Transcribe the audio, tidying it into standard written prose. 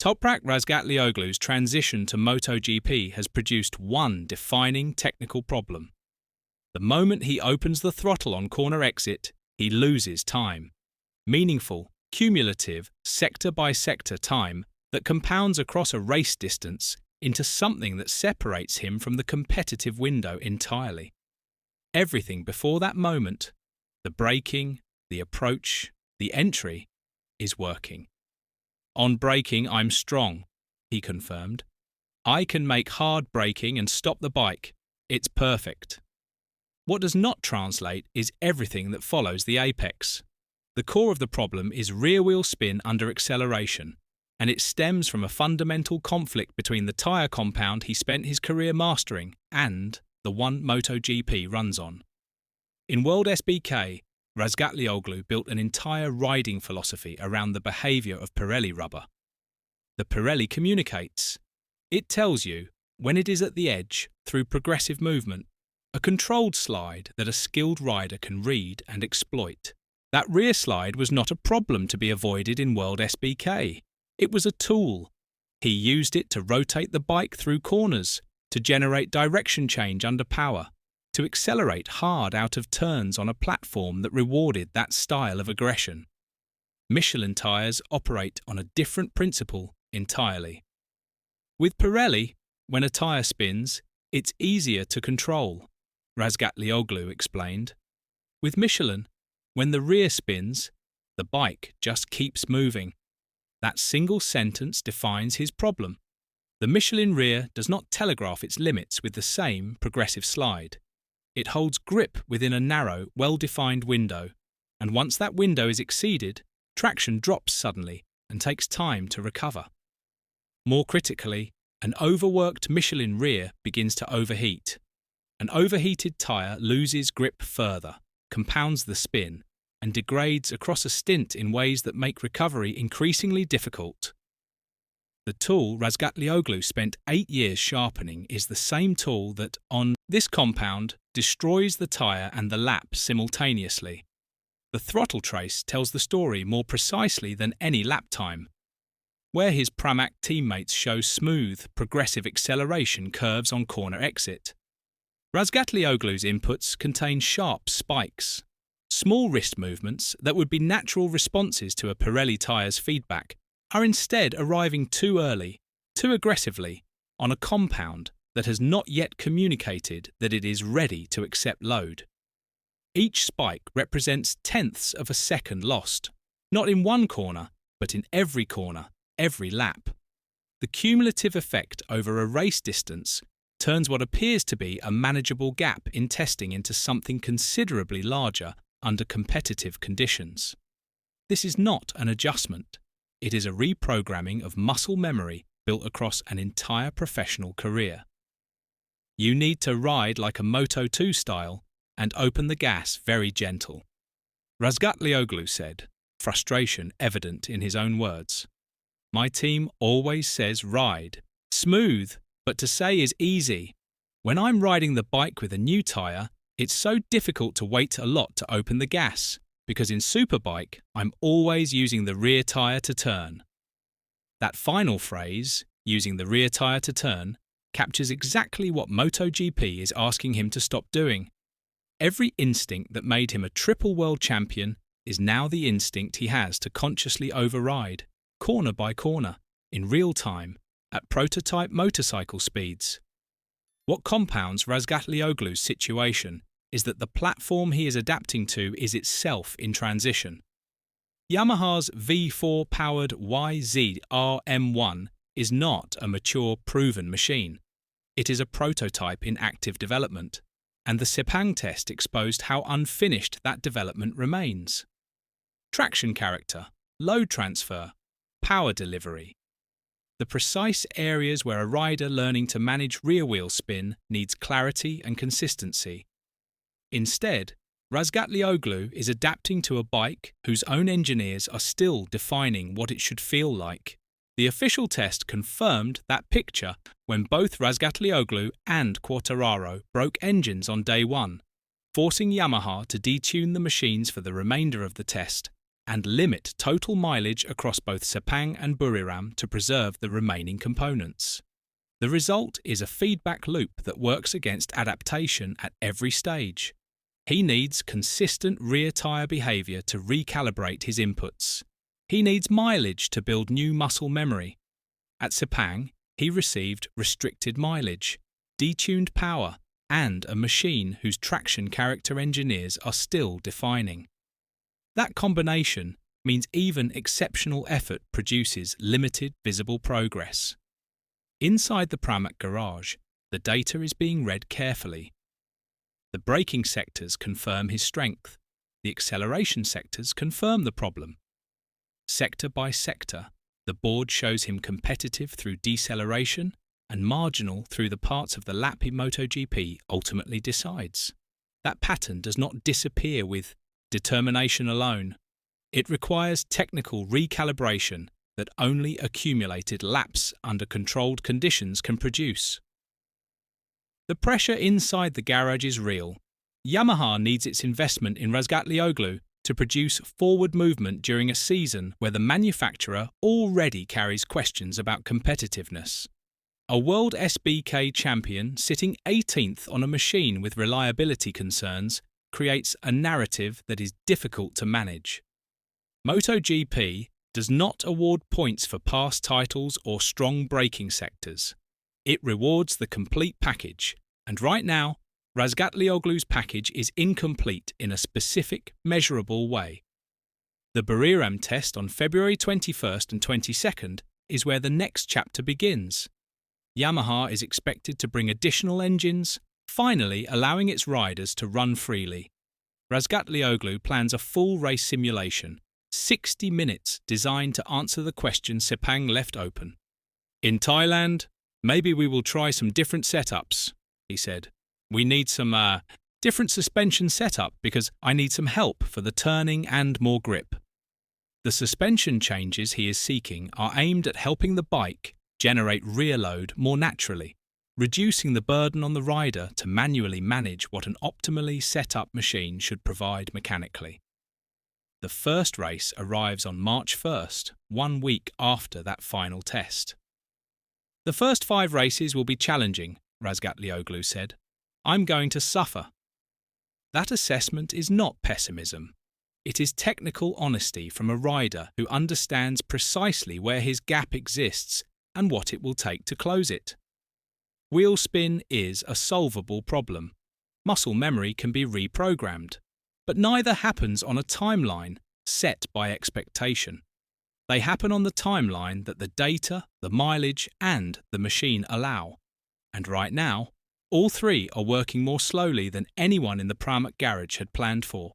Toprak Razgatlıoğlu's transition to MotoGP has produced one defining technical problem. The moment he opens the throttle on corner exit, he loses time. Meaningful, cumulative, sector-by-sector time that compounds across a race distance into something that separates him from the competitive window entirely. Everything before that moment, the braking, the approach, the entry, is working. On braking, I'm strong, he confirmed. I can make hard braking and stop the bike. It's perfect. What does not translate is everything that follows the apex. The core of the problem is rear-wheel spin under acceleration, and it stems from a fundamental conflict between the tyre compound he spent his career mastering and the one MotoGP runs on. In WorldSBK, Razgatlıoğlu built an entire riding philosophy around the behaviour of Pirelli rubber. The Pirelli communicates. It tells you, when it is at the edge, through progressive movement, a controlled slide that a skilled rider can read and exploit. That rear slide was not a problem to be avoided in WorldSBK. It was a tool. He used it to rotate the bike through corners, to generate direction change under power, to accelerate hard out of turns on a platform that rewarded that style of aggression. Michelin tyres operate on a different principle entirely. With Pirelli, when a tyre spins, it's easier to control, Razgatlıoğlu explained. With Michelin, when the rear spins, the bike just keeps moving. That single sentence defines his problem. The Michelin rear does not telegraph its limits with the same progressive slide. It holds grip within a narrow, well-defined window, and once that window is exceeded, traction drops suddenly and takes time to recover. More critically, an overworked Michelin rear begins to overheat. An overheated tyre loses grip further, compounds the spin, and degrades across a stint in ways that make recovery increasingly difficult. The tool Razgatlıoğlu spent 8 years sharpening is the same tool that, on this compound, destroys the tyre and the lap simultaneously. The throttle trace tells the story more precisely than any lap time. Where his Pramac teammates show smooth, progressive acceleration curves on corner exit, Razgatlıoğlu's inputs contain sharp spikes. Small wrist movements that would be natural responses to a Pirelli tyre's feedback are instead arriving too early, too aggressively, on a compound that has not yet communicated that it is ready to accept load. Each spike represents tenths of a second lost, not in one corner, but in every corner, every lap. The cumulative effect over a race distance turns what appears to be a manageable gap in testing into something considerably larger under competitive conditions. This is not an adjustment. It is a reprogramming of muscle memory built across an entire professional career. You need to ride like a Moto2 style and open the gas very gentle. Razgatlıoğlu said, frustration evident in his own words. My team always says ride. Smooth, but to say is easy. When I'm riding the bike with a new tyre, it's so difficult to wait a lot to open the gas, because in Superbike, I'm always using the rear tyre to turn. That final phrase, using the rear tyre to turn, captures exactly what MotoGP is asking him to stop doing. Every instinct that made him a triple world champion is now the instinct he has to consciously override, corner by corner, in real time, at prototype motorcycle speeds. What compounds Razgatlıoğlu's situation is that the platform he is adapting to is itself in transition. Yamaha's V4-powered YZR-M1 is not a mature, proven machine. It is a prototype in active development, and the Sepang test exposed how unfinished that development remains. Traction character, load transfer, power delivery. The precise areas where a rider learning to manage rear-wheel spin needs clarity and consistency. Instead, Razgatlıoğlu is adapting to a bike whose own engineers are still defining what it should feel like. The official test confirmed that picture when both Razgatlıoğlu and Quartararo broke engines on day one, forcing Yamaha to detune the machines for the remainder of the test and limit total mileage across both Sepang and Buriram to preserve the remaining components. The result is a feedback loop that works against adaptation at every stage. He needs consistent rear tyre behaviour to recalibrate his inputs. He needs mileage to build new muscle memory. At Sepang, he received restricted mileage, detuned power, and a machine whose traction character engineers are still defining. That combination means even exceptional effort produces limited visible progress. Inside the Pramac garage, the data is being read carefully. The braking sectors confirm his strength. The acceleration sectors confirm the problem. Sector by sector, the board shows him competitive through deceleration and marginal through the parts of the lap MotoGP ultimately decides. That pattern does not disappear with determination alone. It requires technical recalibration that only accumulated laps under controlled conditions can produce. The pressure inside the garage is real. Yamaha needs its investment in Razgatlıoğlu to produce forward movement during a season where the manufacturer already carries questions about competitiveness. A WorldSBK champion sitting 18th on a machine with reliability concerns creates a narrative that is difficult to manage. MotoGP does not award points for past titles or strong braking sectors. It rewards the complete package, and right now, Razgatlıoğlu's package is incomplete in a specific, measurable way. The Buriram test on February 21st and 22nd is where the next chapter begins. Yamaha is expected to bring additional engines, finally allowing its riders to run freely. Razgatlıoğlu plans a full race simulation, 60 minutes designed to answer the question Sepang left open. In Thailand, maybe we will try some different setups, he said. We need some different suspension setup because I need some help for the turning and more grip. The suspension changes he is seeking are aimed at helping the bike generate rear load more naturally, reducing the burden on the rider to manually manage what an optimally set up machine should provide mechanically. The first race arrives on March 1st, 1 week after that final test. The first 5 races will be challenging, Razgatlıoğlu said. I'm going to suffer. That assessment is not pessimism. It is technical honesty from a rider who understands precisely where his gap exists and what it will take to close it. Wheel spin is a solvable problem. Muscle memory can be reprogrammed, but neither happens on a timeline set by expectation. They happen on the timeline that the data, the mileage, and the machine allow. And right now, all 3 are working more slowly than anyone in the Pramac garage had planned for.